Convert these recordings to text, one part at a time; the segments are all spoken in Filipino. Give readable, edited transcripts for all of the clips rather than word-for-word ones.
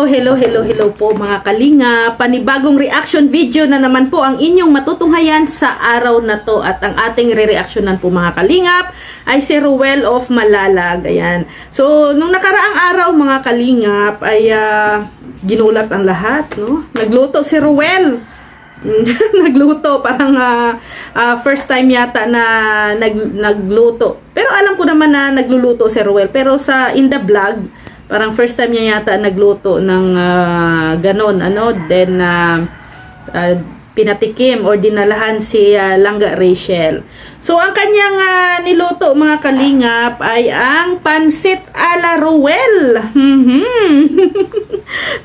Hello po mga kalinga. Panibagong reaction video na naman po ang inyong matutunghayan sa araw na to. At ang ating re-reactionan po mga kalingap ay si Ruel of Malalag. Ayan. So, nung nakaraang araw mga kalingap ay ginulat ang lahat. No? Nagluto si Ruel. Nagluto. Parang first time yata na nagluto. Pero alam ko naman na nagluluto si Ruel. Pero in the vlog, parang first time niya yata nagluto ng ganon, ano, then pinatikim or dinalahan si Langga Rachel. So, ang kanyang niluto mga kalingap ay ang pansit a la Ruel.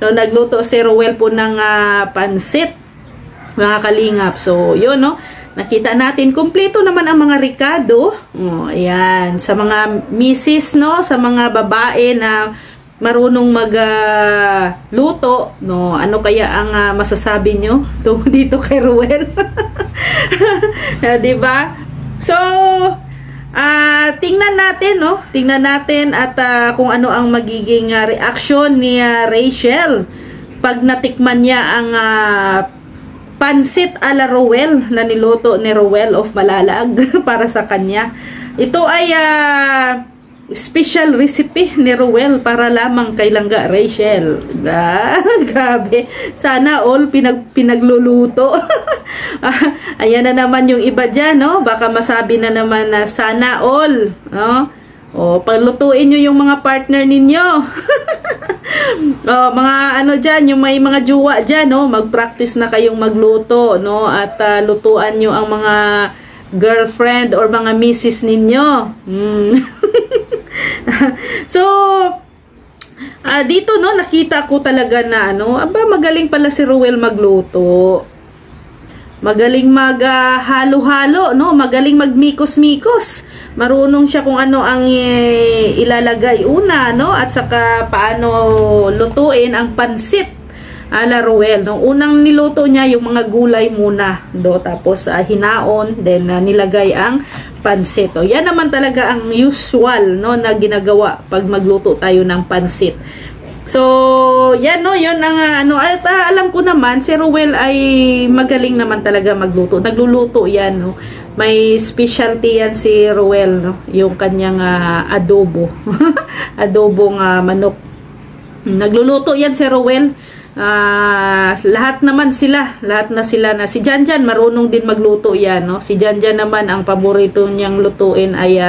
No, nagluto si Ruel po ng pansit mga kalingap. So, yun, no. Nakita natin, kumpleto naman ang mga Ricardo. Oh, ayan. Sa mga misis, no, sa mga babae na marunong magluto, no, ano kaya ang masasabi nyo dito kay Ruel? Diba? So, tingnan natin, no? Tingnan natin at kung ano ang magiging reaction ni Rachel pag natikman niya ang pansit a la Ruel na niluto ni Ruel of Malalag para sa kanya. Ito ay special recipe ni Ruel para lamang kay Langga Rachel. Grabe. Sana all pinagluluto. Ayan na naman yung iba dyan, no? Baka masabi na naman na sana all, no? O, paglutuin nyo yung mga partner ninyo. O, mga ano dyan, yung may mga jowa dyan, no? Mag-practice na kayong magluto, no? At lutuan nyo ang mga girlfriend or mga misis ninyo. So, dito, no, nakita ko talaga na, ano, aba, magaling pala si Ruel magluto. Magaling maghalo-halo, no? Magaling magmikos-mikos. Marunong siya kung ano ang ilalagay una, no? At saka paano lutuin ang pansit a la Ruel. No? Unang niluto niya yung mga gulay muna, do, tapos hinaon, then nilagay ang pansit. O, yan naman talaga ang usual, no, na ginagawa pag magluto tayo ng pansit. So, yan, no, yun ang ano, at alam ko naman si Ruel ay magaling naman talaga magluto. Nagluluto yan, no. May specialty yan si Ruel, no, yung kanyang adobo. Adobong manok. Nagluluto yan si Ruel. Lahat na sila na si Janjan marunong din magluto yan, no? Si Janjan naman ang paborito niyang lutuin ay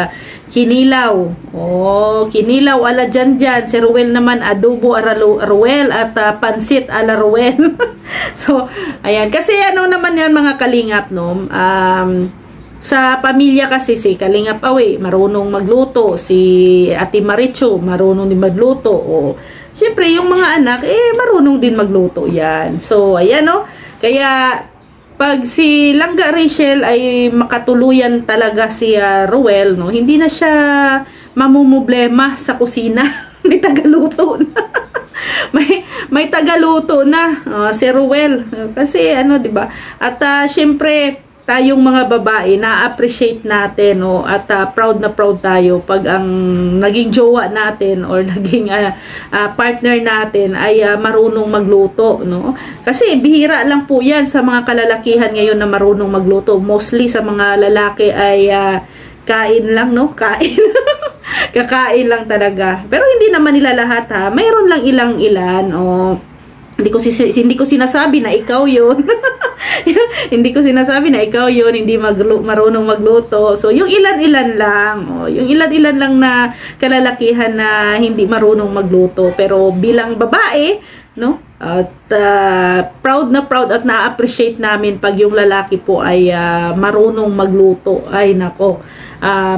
kinilaw. Oh, kinilaw ala Janjan. Si Ruel naman adobo ala Ruel at pansit ala Ruel. So, ayan, kasi ano naman yan mga kalingap, no? Sa pamilya kasi si Kalingap Awe marunong magluto, si Ate Maricho marunong din magluto, o siyempre yung mga anak marunong din magluto yan. So ayan, no, kaya pag si Langga Rachel ay makatuluyan talaga si Ruel, no, hindi na siya mamumblema sa kusina. May tagaluto na. may tagaluto na si Ruel kasi ano, di ba? At siyempre tayong mga babae, na-appreciate natin, no? At proud na proud tayo pag ang naging jowa natin or naging partner natin ay marunong magluto, no? Kasi bihira lang po yan sa mga kalalakihan ngayon na marunong magluto. Mostly sa mga lalaki ay kain lang, no? Kain. Kakain lang talaga. Pero hindi naman nila lahat, ha? Mayroon lang ilang-ilan, hindi ko sinasabi na ikaw yun. Hindi ko sinasabi na ikaw yun, hindi marunong magluto. So, yung ilan-ilan lang. Yung ilan-ilan lang na kalalakihan na hindi marunong magluto. Pero bilang babae, no? At proud na proud at na-appreciate namin pag yung lalaki po ay marunong magluto. Ay, nako.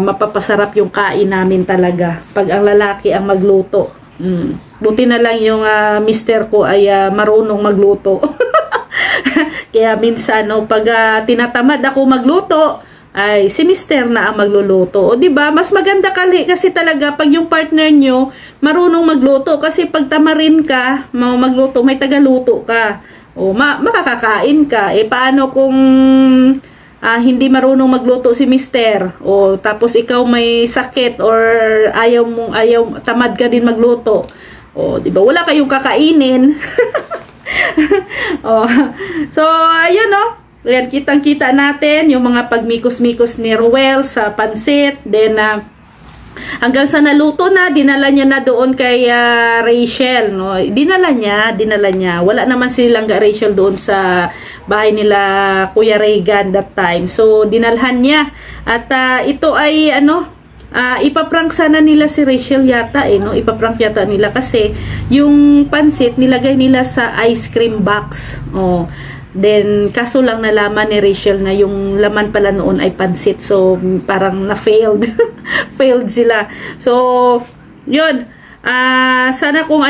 Mapapasarap yung kain namin talaga pag ang lalaki ang magluto. Buti na lang yung mister ko ay marunong magluto. Kaya minsan, no, pag tinatamad ako magluto, ay si mister na ang magluluto. O di ba? Mas maganda kasi talaga pag yung partner nyo marunong magluto, kasi pag tamarin ka magluto, may tagaluto ka. O makakakain ka. Paano kung hindi marunong magluto si mister, o tapos ikaw may sakit or ayaw tamad ka din magluto, O, di ba? Wala kayong kakainin. Oh. So, ayun, no? Ayan, kitang-kita natin yung mga pagmikos-mikos ni Ruel sa pansit. Then, hanggang sa naluto na, dinala niya na doon kay Rachel, no? Dinala niya. Wala naman silang Rachel doon sa bahay nila Kuya Reagan that time. So, dinalhan niya. At ito ay, ipaprank sana nila si Rachel yata, no? Ipaprank yata nila kasi yung pansit nilagay nila sa ice cream box. Oh. Then, kaso lang nalaman ni Rachel na yung laman pala noon ay pansit. So, parang na-failed. Failed sila. So, yun. Sana kung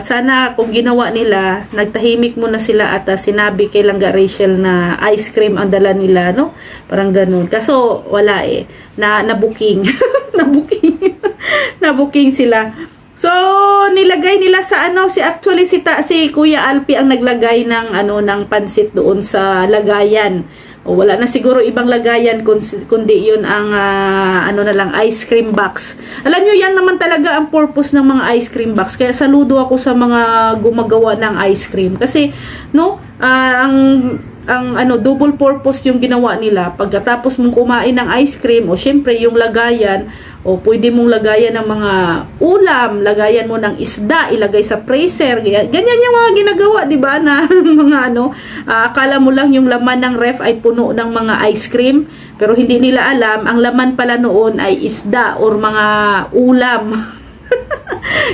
sana kung ginawa nila, nagtahimik muna sila at sinabi kay Langga Rachel na ice cream ang dala nila, no? Parang ganun. Kaso, wala eh. Na-booking. Na-booking sila. So, nilagay nila sa si Kuya Alpi ang naglagay ng pansit doon sa lagayan. O, wala na siguro ibang lagayan kundi yun ang ice cream box. Alam nyo, yan naman talaga ang purpose ng mga ice cream box. Kaya saludo ako sa mga gumagawa ng ice cream. Kasi, no, double purpose yung ginawa nila. Pagkatapos mong kumain ng ice cream, o syempre yung lagayan, o pwede mong lagayan ng mga ulam, lagayan mo ng isda, ilagay sa freezer. Ganyan yung mga ginagawa, di ba? Na mga akala mo lang yung laman ng ref ay puno ng mga ice cream, pero hindi nila alam, ang laman pala noon ay isda or mga ulam.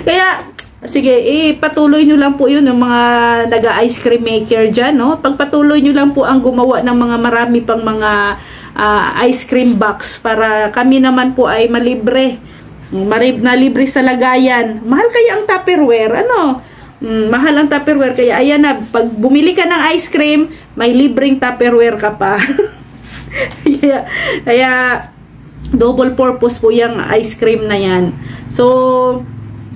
Kaya, sige, patuloy nyo lang po yun, yung mga naga-ice cream maker dyan, no? Pagpatuloy nyo lang po ang gumawa ng mga marami pang mga ice cream box para kami naman po ay malibre. Libre sa lagayan. Mahal kaya ang Tupperware, mahal ang Tupperware, kaya ayan na, pag bumili ka ng ice cream, may libreng Tupperware ka pa. kaya double purpose po yung ice cream na yan. So,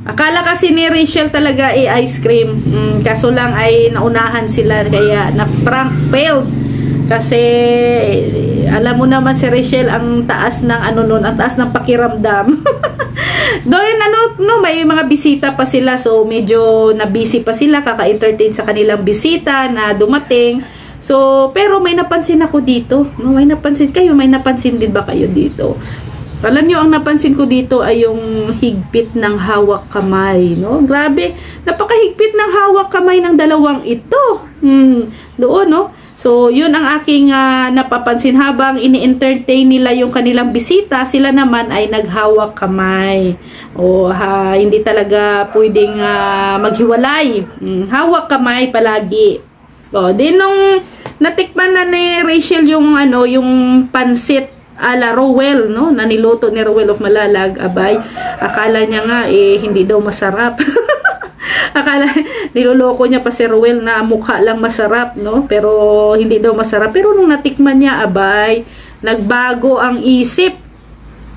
akala kasi ni Rachel talaga ice cream. Kaso lang ay naunahan sila kaya na-prank failed. Kasi alam mo naman si Rachel ang taas ng ang taas ng pakiramdam. Doon may mga bisita pa sila, so medyo na-busy pa sila kaka-entertain sa kanilang bisita na dumating. So, pero may napansin ako dito. No, may napansin din ba kayo dito? Alam nyo, ang napansin ko dito ay yung higpit ng hawak kamay, no? Grabe, napakahigpit ng hawak kamay ng dalawang ito. Doon, no? So, yun ang aking napapansin habang ini-entertain nila yung kanilang bisita, sila naman ay naghawak kamay. Hindi talaga pwedeng maghiwalay. Hawak kamay palagi. Din nung natikman na ni Rachel yung pansit ala Rowell, no, na niluto ni Rowell of Malalag, abay, akala niya nga hindi daw masarap. Akala, niloloko niya pa si Rowell na mukha lang masarap, no, pero hindi daw masarap. Pero nung natikman niya, abay, nagbago ang isip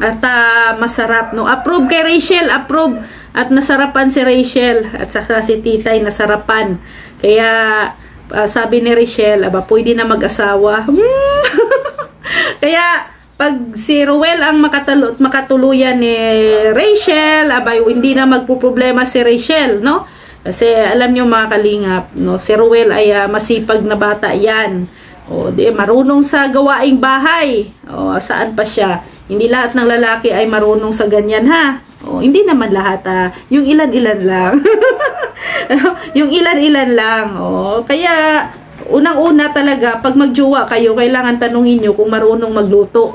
at masarap, no. Approve kay Rachel, approve, at nasarapan si Rachel at saka si Titay nasarapan. Kaya sabi ni Rachel, pwede na mag-asawa. Kaya pag si Rowell ang makatuluyan ni Rachel, hindi na magpo-problema si Rachel, no? Kasi alam niyo mga kalingap, no, si Rowell ay masipag na bata yan. Marunong sa gawaing bahay. Saan pa siya? Hindi lahat ng lalaki ay marunong sa ganyan, ha? Hindi naman lahat, yung ilan-ilan lang. Yung ilan-ilan lang. Kaya unang-una talaga, pag magjowa kayo, kailangan tanungin nyo kung marunong magluto.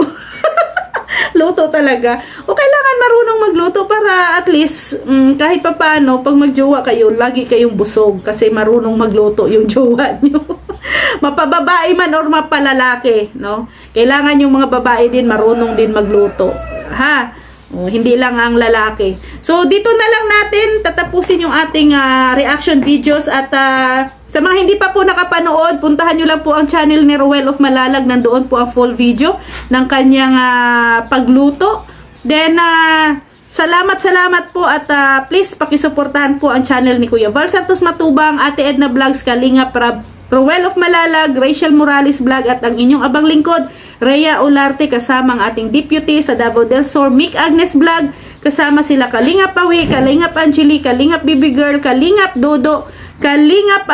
Luto talaga. Kailangan marunong magluto para at least, kahit pa paano, pag magjowa kayo, lagi kayong busog kasi marunong magluto yung jowa nyo. Mapababae man or mapalalaki, no? Kailangan yung mga babae din marunong din magluto. Ha? Hindi lang ang lalaki. So, dito na lang natin tatapusin yung ating reaction videos at sa mga hindi pa po nakapanood, puntahan nyo lang po ang channel ni Rowell of Malalag. Nandoon po ang full video ng kanyang pagluto. Then, salamat po at please pakisuportahan po ang channel ni Kuya Val Santos Matubang, Ate Edna Vlogs, Kalinga Prab, Rowell of Malalag, Rachel Morales Vlog at ang inyong abang lingkod, Rhea Olarte, kasama ang ating deputy sa Davao del Sur, Mick Agnes Vlog, Kasama sila Kalingap Awi, Kalingap Angeli, Kalingap Baby Girl, Kalingap Dodo, Kalingap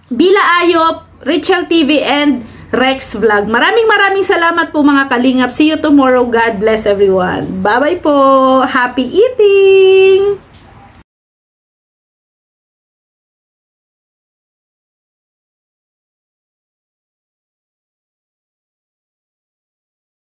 Bila Ayop, Rachel TV, and Rex Vlog. Maraming salamat po mga Kalingap. See you tomorrow. God bless everyone. Bye-bye po. Happy eating!